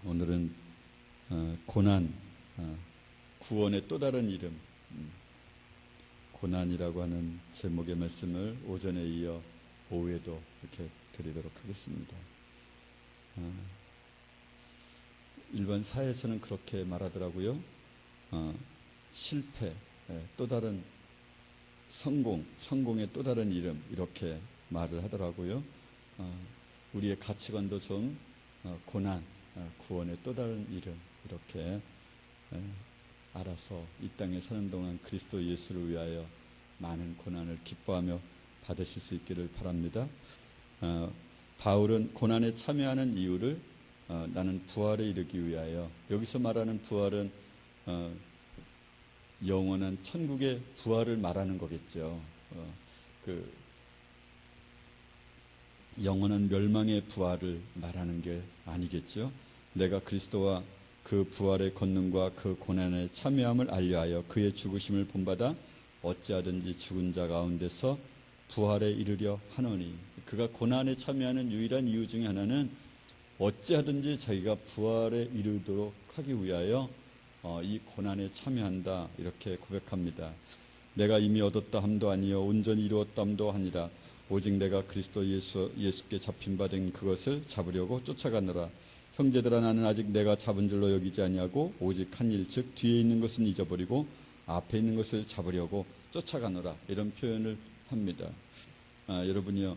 오늘은 고난, 구원의 또 다른 이름, 고난이라고 하는 제목의 말씀을 오전에 이어 오후에도 이렇게 드리도록 하겠습니다. 일반 사회에서는 그렇게 말하더라고요. 실패, 또 다른 성공의 또 다른 이름, 이렇게 말을 하더라고요. 우리의 가치관도 좀 고난, 구원의 또 다른 이름, 이렇게 알아서 이 땅에 사는 동안 그리스도 예수를 위하여 많은 고난을 기뻐하며 받으실 수 있기를 바랍니다. 바울은 고난에 참여하는 이유를 나는 부활에 이르기 위하여, 여기서 말하는 부활은 영원한 천국의 부활을 말하는 거겠죠. 그 영원한 멸망의 부활을 말하는 게 아니겠죠. 내가 그리스도와 그 부활의 권능과 그 고난에 참여함을 알려하여 그의 죽으심을 본받아 어찌하든지 죽은 자 가운데서 부활에 이르려 하노니, 그가 고난에 참여하는 유일한 이유 중에 하나는 어찌하든지 자기가 부활에 이르도록 하기 위하여 이 고난에 참여한다, 이렇게 고백합니다. 내가 이미 얻었다 함도 아니요 온전히 이루었다 함도 아니라 오직 내가 그리스도 예수께 잡힌 바 된 그것을 잡으려고 쫓아가노라. 형제들아, 나는 아직 내가 잡은 줄로 여기지 아니하고 오직 한 일, 즉 뒤에 있는 것은 잊어버리고 앞에 있는 것을 잡으려고 쫓아가노라, 이런 표현을 합니다. 여러분이요,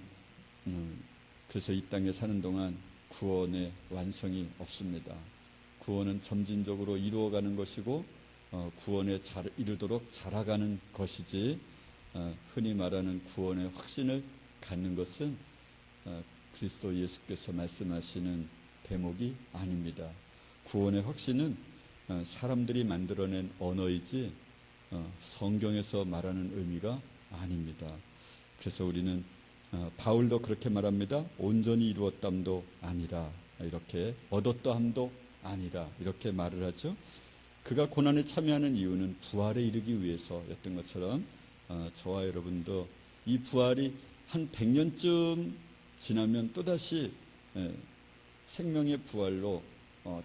그래서 이 땅에 사는 동안 구원의 완성이 없습니다. 구원은 점진적으로 이루어가는 것이고 구원에 이르도록 자라가는 것이지, 흔히 말하는 구원의 확신을 갖는 것은 그리스도 예수께서 말씀하시는 대목이 아닙니다. 구원의 확신은 사람들이 만들어낸 언어이지 성경에서 말하는 의미가 아닙니다. 그래서 우리는 바울도 그렇게 말합니다. 온전히 이루었담도 아니라, 이렇게 얻었다 함도 아니라, 이렇게 말을 하죠. 그가 고난에 참여하는 이유는 부활에 이르기 위해서였던 것처럼 저와 여러분도 이 부활이 한 100년쯤 지나면 또다시 생명의 부활로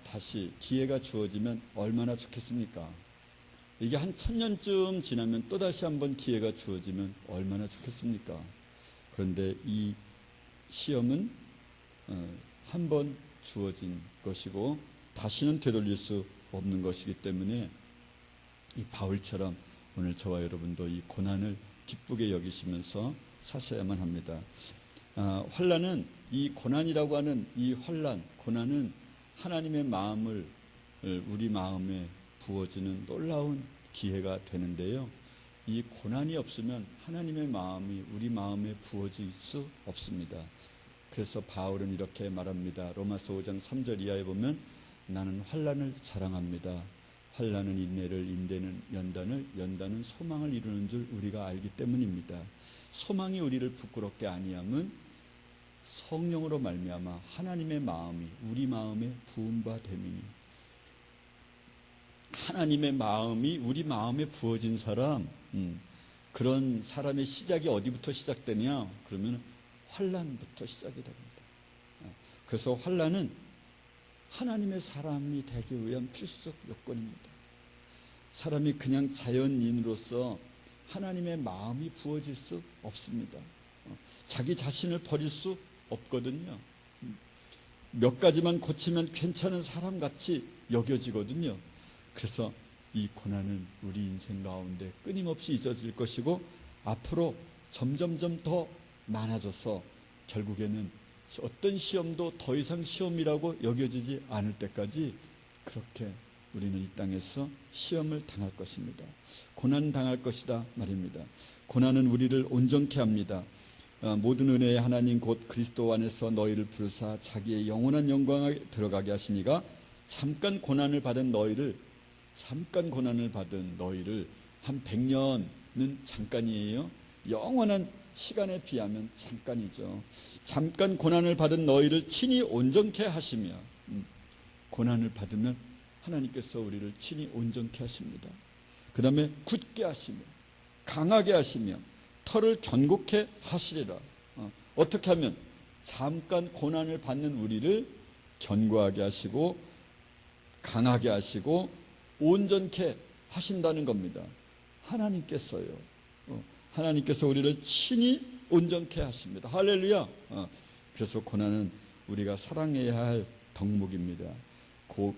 다시 기회가 주어지면 얼마나 좋겠습니까? 이게 한 1000년쯤 지나면 또다시 한번 기회가 주어지면 얼마나 좋겠습니까? 그런데 이 시험은 한 번 주어진 것이고 다시는 되돌릴 수 없는 것이기 때문에 이 바울처럼 오늘 저와 여러분도 이 고난을 기쁘게 여기시면서 사셔야만 합니다. 환난은, 이 고난이라고 하는 이 고난은 하나님의 마음을 우리 마음에 부어주는 놀라운 기회가 되는데요. 이 고난이 없으면 하나님의 마음이 우리 마음에 부어질 수 없습니다. 그래서 바울은 이렇게 말합니다. 로마서 5장 3절 이하에 보면 나는 환난을 자랑합니다. 환난은 인내를, 인내는 연단을, 연단은 소망을 이루는 줄 우리가 알기 때문입니다. 소망이 우리를 부끄럽게 아니함은 성령으로 말미암아 하나님의 마음이 우리 마음에 부은 바 됨이니, 하나님의 마음이 우리 마음에 부어진 사람, 그런 사람의 시작이 어디부터 시작되냐? 그러면 환난부터 시작이 됩니다. 그래서 환난은 하나님의 사람이 되기 위한 필수적 요건입니다. 사람이 그냥 자연인으로서 하나님의 마음이 부어질 수 없습니다. 자기 자신을 버릴 수 없거든요. 몇 가지만 고치면 괜찮은 사람같이 여겨지거든요. 그래서 이 고난은 우리 인생 가운데 끊임없이 있어질 것이고 앞으로 점점점 더 많아져서 결국에는 어떤 시험도 더 이상 시험이라고 여겨지지 않을 때까지 그렇게 우리는 이 땅에서 시험을 당할 것입니다. 고난 당할 것이다 말입니다. 고난은 우리를 온전케 합니다. 모든 은혜의 하나님 곧 그리스도 안에서 너희를 부르사 자기의 영원한 영광에 들어가게 하시니가 잠깐 고난을 받은 너희를 한 100년은 잠깐이에요. 영원한 시간에 비하면 잠깐이죠. 잠깐 고난을 받은 너희를 친히 온전케 하시며, 고난을 받으면 하나님께서 우리를 친히 온전케 하십니다. 그 다음에 굳게 하시며 강하게 하시며 털을 견고케 하시리라. 어떻게 하면? 잠깐 고난을 받는 우리를 견고하게 하시고 강하게 하시고 온전케 하신다는 겁니다. 하나님께서요. 하나님께서 우리를 친히 온전케 하십니다. 할렐루야. 그래서 고난은 우리가 사랑해야 할 덕목입니다.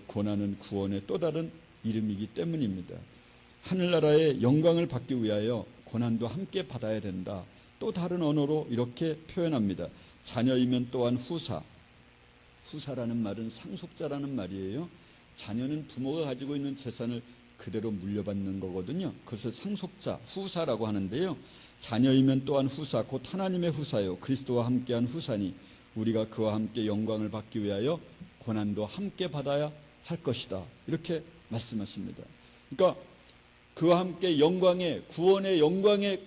고난은 구원의 또 다른 이름이기 때문입니다. 하늘나라의 영광을 받기 위하여 고난도 함께 받아야 된다. 또 다른 언어로 이렇게 표현합니다. 자녀이면 또한 후사라는 말은 상속자라는 말이에요. 자녀는 부모가 가지고 있는 재산을 그대로 물려받는 거거든요. 그것을 상속자, 후사라고 하는데요. 자녀이면 또한 후사, 곧 하나님의 후사요, 그리스도와 함께한 후사니 우리가 그와 함께 영광을 받기 위하여 고난도 함께 받아야 할 것이다. 이렇게 말씀하십니다. 그러니까 그와 함께 영광의, 구원의 영광을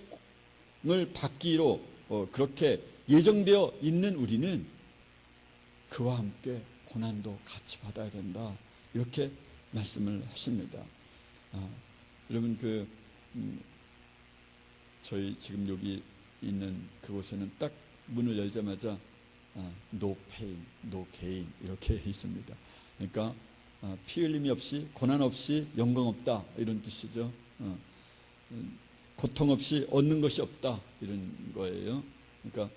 받기로 그렇게 예정되어 있는 우리는 그와 함께 고난도 같이 받아야 된다. 이렇게 말씀을 하십니다. 여러분 저희 지금 여기 있는 그곳에는 딱 문을 열자마자 no pain, no gain 이렇게 있습니다. 그러니까 피 흘림이 없이 고난 없이 영광 없다 이런 뜻이죠. 고통 없이 얻는 것이 없다 이런 거예요. 그러니까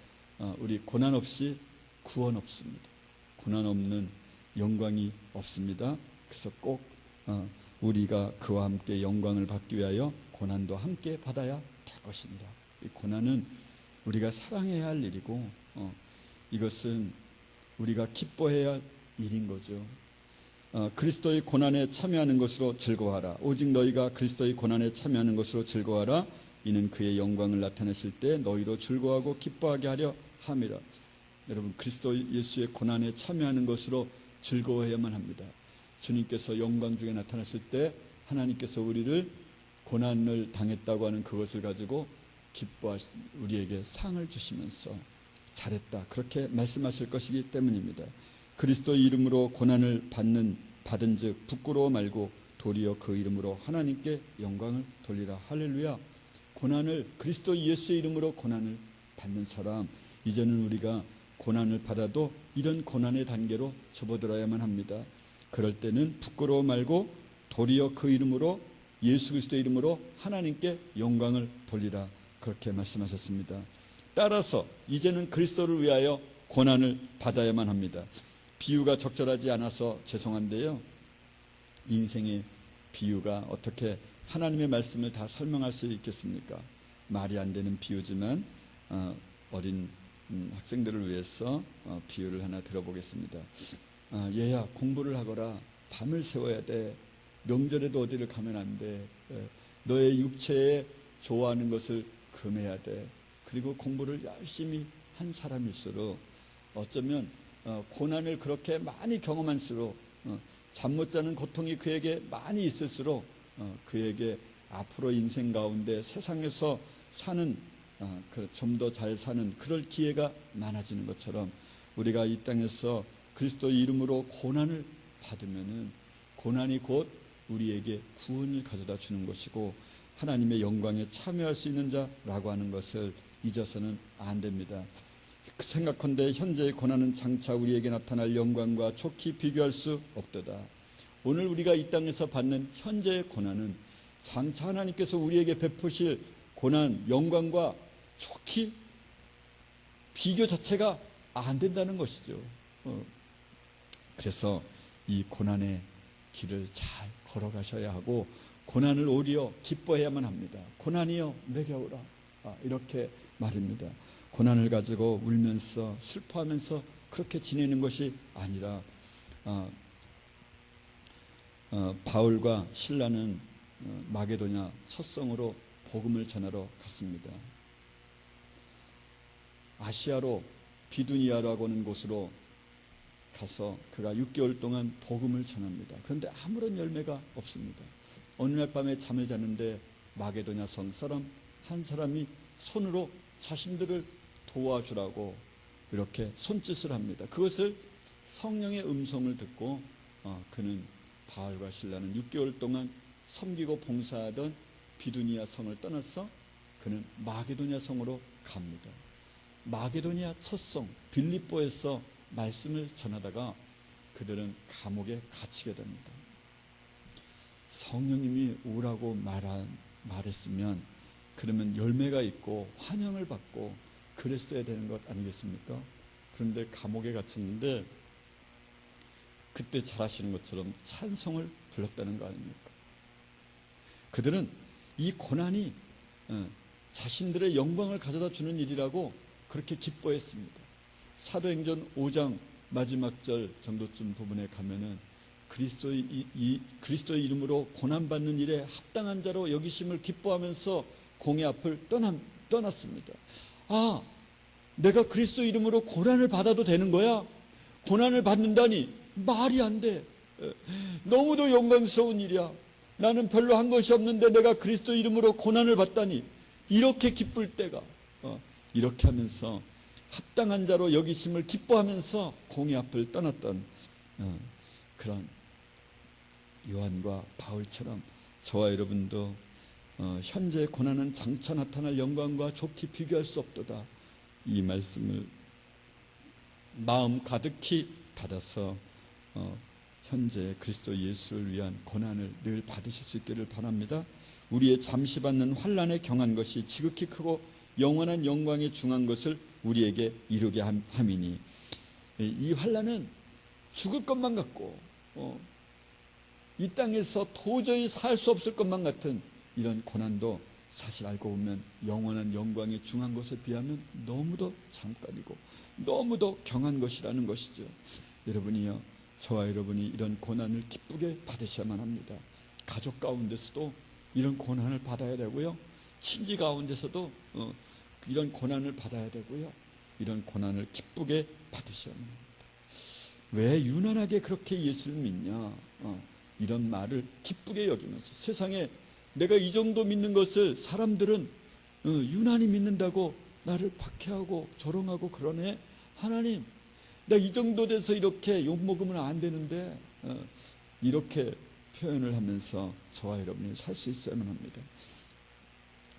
우리 고난 없이 구원 없습니다. 고난 없는 영광이 없습니다. 그래서 꼭 우리가 그와 함께 영광을 받기 위하여 고난도 함께 받아야 될 것입니다. 이 고난은 우리가 사랑해야 할 일이고 이것은 우리가 기뻐해야 할 일인 거죠. 그리스도의 고난에 참여하는 것으로 즐거워하라. 오직 너희가 그리스도의 고난에 참여하는 것으로 즐거워하라. 이는 그의 영광을 나타내실 때 너희로 즐거워하고 기뻐하게 하려 함이라. 여러분, 그리스도 예수의 고난에 참여하는 것으로 즐거워해야만 합니다. 주님께서 영광 중에 나타났을 때 하나님께서 우리를 고난을 당했다고 하는 그것을 가지고 우리에게 상을 주시면서 잘했다 그렇게 말씀하실 것이기 때문입니다. 그리스도의 이름으로 고난을 받은 즉 부끄러워 말고 도리어 그 이름으로 하나님께 영광을 돌리라. 할렐루야. 그리스도 예수의 이름으로 고난을 받는 사람, 이제는 우리가 고난을 받아도 이런 고난의 단계로 접어들어야만 합니다. 그럴 때는 부끄러워 말고 도리어 그 이름으로, 예수 그리스도의 이름으로 하나님께 영광을 돌리라 그렇게 말씀하셨습니다. 따라서 이제는 그리스도를 위하여 고난을 받아야만 합니다. 비유가 적절하지 않아서 죄송한데요, 인생의 비유가 어떻게 하나님의 말씀을 다 설명할 수 있겠습니까? 말이 안 되는 비유지만 어린 학생들을 위해서 비유를 하나 들어보겠습니다. 얘야, 공부를 하거라. 밤을 새워야 돼. 명절에도 어디를 가면 안 돼. 너의 육체에 좋아하는 것을 금해야 돼. 그리고 공부를 열심히 한 사람일수록 어쩌면 고난을 그렇게 많이 경험할수록 잠 못 자는 고통이 그에게 많이 있을수록 그에게 앞으로 인생 가운데 세상에서 사는 좀 더 잘 사는 그럴 기회가 많아지는 것처럼 우리가 이 땅에서 그리스도의 이름으로 고난을 받으면은 고난이 곧 우리에게 구원을 가져다 주는 것이고 하나님의 영광에 참여할 수 있는 자라고 하는 것을 잊어서는 안 됩니다. 생각컨대 현재의 고난은 장차 우리에게 나타날 영광과 촉히 비교할 수 없도다. 오늘 우리가 이 땅에서 받는 현재의 고난은 장차 하나님께서 우리에게 베푸실 고난, 영광과 촉히 비교 자체가 안 된다는 것이죠. 그래서 이 고난의 길을 잘 걸어가셔야 하고 고난을 오히려 기뻐해야만 합니다. 고난이여 내게 오라, 이렇게 말입니다. 고난을 가지고 울면서 슬퍼하면서 그렇게 지내는 것이 아니라 바울과 실라는 마게도냐 첫 성으로 복음을 전하러 갔습니다. 아시아로 비두니아라고 하는 곳으로 가서 그가 6개월 동안 복음을 전합니다. 그런데 아무런 열매가 없습니다. 어느 날 밤에 잠을 자는데 마게도냐 성 사람 한 사람이 손으로 자신들을 도와주라고 이렇게 손짓을 합니다. 그것을 성령의 음성을 듣고 그는 바울과 실라는 6개월 동안 섬기고 봉사하던 비두니아 성을 떠나서 그는 마게도냐 성으로 갑니다. 마게도냐 첫 성 빌립보에서 말씀을 전하다가 그들은 감옥에 갇히게 됩니다. 성령님이 오라고 말했으면 그러면 열매가 있고 환영을 받고 그랬어야 되는 것 아니겠습니까? 그런데 감옥에 갇혔는데 그때 잘 아시는 것처럼 찬송을 불렀다는 거 아닙니까? 그들은 이 고난이 자신들의 영광을 가져다 주는 일이라고 그렇게 기뻐했습니다. 사도행전 5장 마지막 절 정도쯤 부분에 가면은 그리스도의 이름으로 고난받는 일에 합당한 자로 여기심을 기뻐하면서 공의 앞을 떠났습니다. 아, 내가 그리스도 이름으로 고난을 받아도 되는 거야? 고난을 받는다니 말이 안 돼. 너무도 영광스러운 일이야. 나는 별로 한 것이 없는데 내가 그리스도 이름으로 고난을 받다니 이렇게 기쁠 때가, 이렇게 하면서 합당한 자로 여기심을 기뻐하면서 공의 앞을 떠났던 그런 요한과 바울처럼 저와 여러분도 현재 고난은 장차 나타날 영광과 좋게 비교할 수 없도다. 이 말씀을 마음 가득히 받아서 현재 그리스도 예수를 위한 고난을 늘 받으실 수 있기를 바랍니다. 우리의 잠시 받는 환난에 경한 것이 지극히 크고 영원한 영광에 중한 것을 우리에게 이루게 함이니, 이 환난은 죽을 것만 같고 이 땅에서 도저히 살 수 없을 것만 같은 이런 고난도 사실 알고 보면 영원한 영광에 중한 것에 비하면 너무도 잠깐이고 너무도 경한 것이라는 것이죠. 여러분이요, 저와 여러분이 이런 고난을 기쁘게 받으셔야만 합니다. 가족 가운데서도 이런 고난을 받아야 되고요, 친지 가운데서도 이런 고난을 받아야 되고요, 이런 고난을 기쁘게 받으셔야만 합니다. 왜 유난하게 그렇게 예수를 믿냐, 이런 말을 기쁘게 여기면서, 세상에 내가 이 정도 믿는 것을 사람들은 유난히 믿는다고 나를 박해하고 조롱하고 그러네. 하나님, 나 이 정도 돼서 이렇게 욕먹으면 안 되는데, 이렇게 표현을 하면서 저와 여러분이 살 수 있어야만 합니다.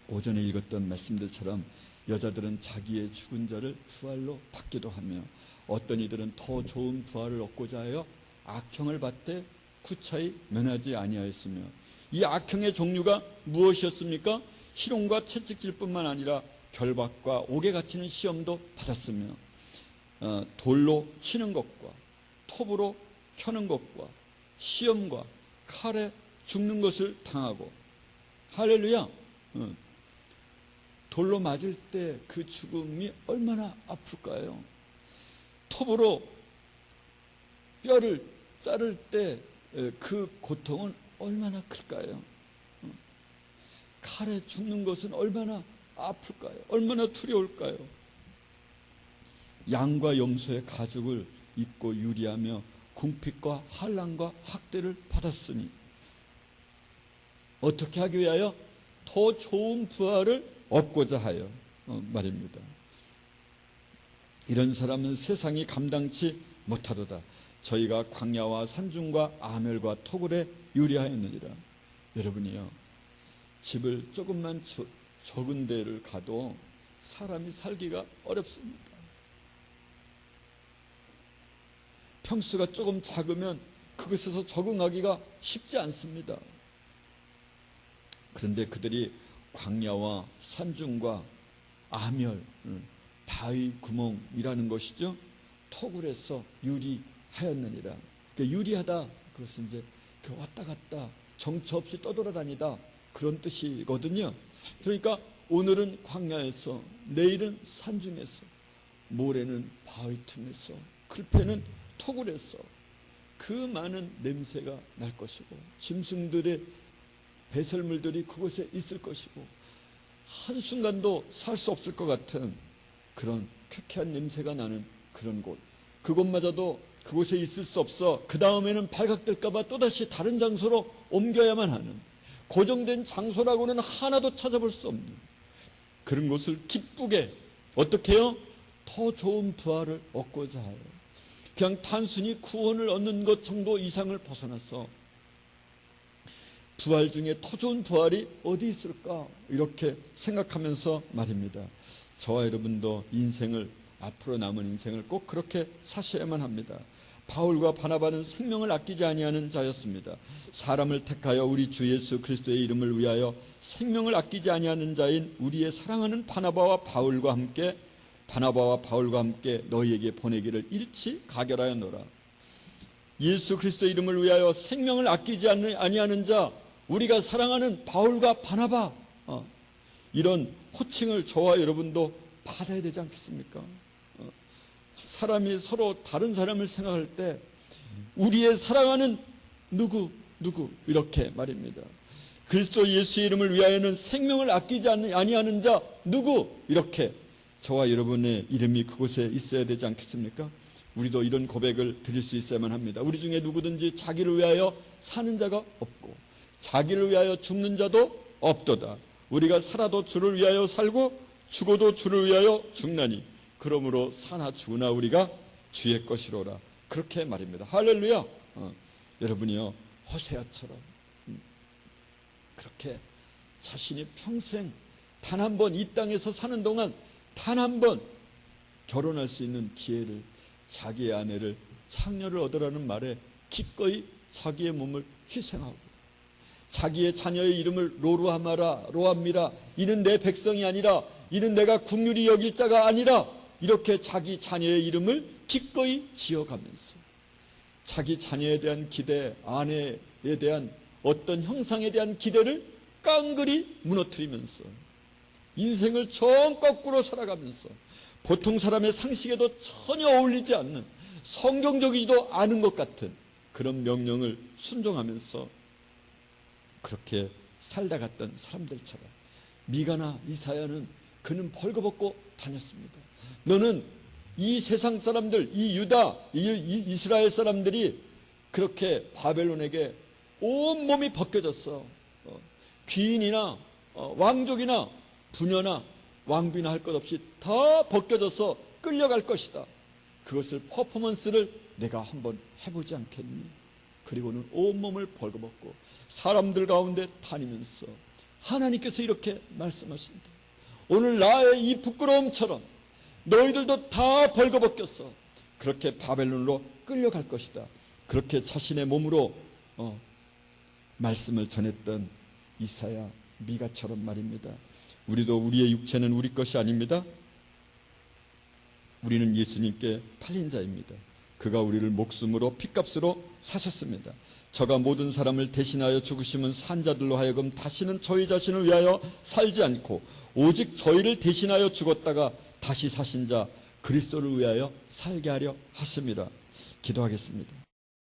오전에 읽었던 말씀들처럼 여자들은 자기의 죽은 자를 부활로 받기도 하며, 어떤 이들은 더 좋은 부활을 얻고자 하여 악형을 받되 구차히 면하지 아니하였으며, 이 악형의 종류가 무엇이었습니까? 희롱과 채찍질뿐만 아니라 결박과 옥에 갇히는 시험도 받았으며, 돌로 치는 것과 톱으로 켜는 것과 시험과 칼에 죽는 것을 당하고, 할렐루야, 돌로 맞을 때 그 죽음이 얼마나 아플까요? 톱으로 뼈를 자를 때 그 고통은 얼마나 클까요? 칼에 죽는 것은 얼마나 아플까요? 얼마나 두려울까요? 양과 염소의 가죽을 입고 유리하며 궁핍과 환난과 학대를 받았으니 어떻게 하기 위하여? 더 좋은 부활을 얻고자 하여 말입니다. 이런 사람은 세상이 감당치 못하도다. 저희가 광야와 산중과 아멜과 토굴에 유리하였느니라. 여러분이요, 집을 조금만 적은 데를 가도 사람이 살기가 어렵습니다. 평수가 조금 작으면 그것에서 적응하기가 쉽지 않습니다. 그런데 그들이 광야와 산중과 아멸, 바위 구멍이라는 것이죠, 토굴에서 유리하였느니라. 그러니까 유리하다, 그것은 이제 왔다 갔다 정처 없이 떠돌아다니다, 그런 뜻이거든요. 그러니까 오늘은 광야에서, 내일은 산중에서, 모레는 바위 틈에서, 클패는 토굴에서 그 많은 냄새가 날 것이고, 짐승들의 배설물들이 그곳에 있을 것이고, 한순간도 살 수 없을 것 같은 그런 쾌쾌한 냄새가 나는 그런 곳, 그곳마저도 그곳에 있을 수 없어 그 다음에는 발각될까 봐 또다시 다른 장소로 옮겨야만 하는, 고정된 장소라고는 하나도 찾아볼 수 없는 그런 곳을 기쁘게, 어떻게 해요? 더 좋은 부활을 얻고자 하여, 그냥 단순히 구원을 얻는 것 정도 이상을 벗어나서 부활 중에 더 좋은 부활이 어디 있을까, 이렇게 생각하면서 말입니다. 저와 여러분도 인생을, 앞으로 남은 인생을 꼭 그렇게 사셔야만 합니다. 바울과 바나바는 생명을 아끼지 아니하는 자였습니다. 사람을 택하여 우리 주 예수 그리스도의 이름을 위하여 생명을 아끼지 아니하는 자인 우리의 사랑하는 바나바와 바울과 함께 너희에게 보내기를 일치 가결하였노라. 예수 그리스도의 이름을 위하여 생명을 아끼지 아니하는 자, 우리가 사랑하는 바울과 바나바, 이런 호칭을 저와 여러분도 받아야 되지 않겠습니까? 사람이 서로 다른 사람을 생각할 때 우리의 사랑하는 누구 이렇게 말입니다. 그리스도 예수의 이름을 위하여는 생명을 아끼지 아니하는 자 누구, 이렇게 저와 여러분의 이름이 그곳에 있어야 되지 않겠습니까? 우리도 이런 고백을 드릴 수 있어야만 합니다. 우리 중에 누구든지 자기를 위하여 사는 자가 없고 자기를 위하여 죽는 자도 없도다. 우리가 살아도 주를 위하여 살고 죽어도 주를 위하여 죽나니 그러므로 사나 죽으나 우리가 주의 것이로라. 그렇게 말입니다. 할렐루야. 여러분이요, 호세아처럼 그렇게 자신이 평생 단 한 번 이 땅에서 사는 동안 단 한 번 결혼할 수 있는 기회를, 자기의 아내를, 창녀를 얻으라는 말에 기꺼이 자기의 몸을 희생하고 자기의 자녀의 이름을 로함미라, 이는 내 백성이 아니라, 이는 내가 긍휼히 여길 자가 아니라, 이렇게 자기 자녀의 이름을 기꺼이 지어가면서 자기 자녀에 대한 기대, 아내에 대한 어떤 형상에 대한 기대를 깡그리 무너뜨리면서 인생을 정 거꾸로 살아가면서 보통 사람의 상식에도 전혀 어울리지 않는, 성경적이지도 않은 것 같은 그런 명령을 순종하면서 그렇게 살다 갔던 사람들처럼 미가나 이사야는 그는 벌거벗고 다녔습니다. 너는 이 세상 사람들, 이 유다, 이 이스라엘 사람들이 그렇게 바벨론에게 온몸이 벗겨졌어. 귀인이나 왕족이나 부녀나 왕비나 할 것 없이 다 벗겨져서 끌려갈 것이다. 그것을 퍼포먼스를 내가 한번 해보지 않겠니? 그리고는 온몸을 벌거벗고 사람들 가운데 다니면서 하나님께서 이렇게 말씀하신다. 오늘 나의 이 부끄러움처럼 너희들도 다 벌거벗겼어. 그렇게 바벨론으로 끌려갈 것이다. 그렇게 자신의 몸으로 말씀을 전했던 이사야, 미가처럼 말입니다. 우리도 우리의 육체는 우리 것이 아닙니다. 우리는 예수님께 팔린 자입니다. 그가 우리를 목숨으로 핏값으로 사셨습니다. 저가 모든 사람을 대신하여 죽으심은 산 자들로 하여금 다시는 저희 자신을 위하여 살지 않고 오직 저희를 대신하여 죽었다가 다시 사신 자 그리스도를 위하여 살게 하려 하십니다. 기도하겠습니다.